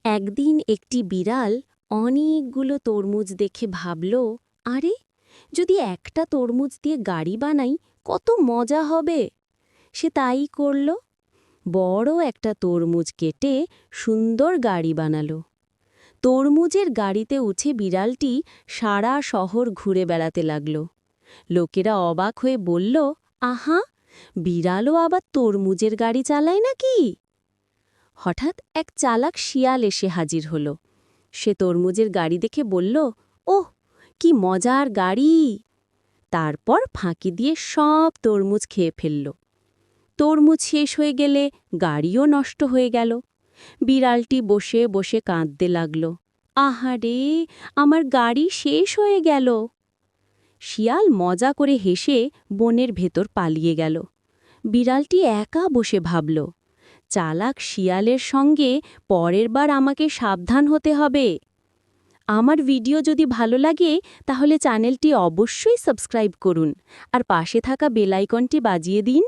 একদিন একটি বিড়াল অনেকগুলো তরমুজ দেখে ভাবল, আরে, যদি একটা তরমুজ দিয়ে গাড়ি বানাই কত মজা হবে। সে তাই করল। বড় একটা তরমুজ কেটে সুন্দর গাড়ি বানালো। তরমুজের গাড়িতে উঠে বিড়ালটি সারা শহর ঘুরে বেড়াতে লাগল। লোকেরা অবাক হয়ে বলল, আহা, বিড়ালও আবার তরমুজের গাড়ি চালায় নাকি? হঠাৎ এক চালাক শিয়াল এসে হাজির হল। সে তরমুজের গাড়ি দেখে বলল, ওহ, কি মজার গাড়ি! তারপর ফাঁকি দিয়ে সব তরমুজ খেয়ে ফেলল। তরমুজ শেষ হয়ে গেলে গাড়িও নষ্ট হয়ে গেল। বিড়ালটি বসে বসে কাঁদতে লাগল, আহারে, আমার গাড়ি শেষ হয়ে গেল। শিয়াল মজা করে হেসে বনের ভেতর পালিয়ে গেল। বিড়ালটি একা বসে ভাবল, চালাক শিয়ালের সঙ্গে পরের বার আমাকে সাবধান হতে হবে। আমার ভিডিও যদি ভালো লাগে তাহলে চ্যানেলটি অবশ্যই সাবস্ক্রাইব করুন আর পাশে থাকা বেল আইকনটি বাজিয়ে দিন।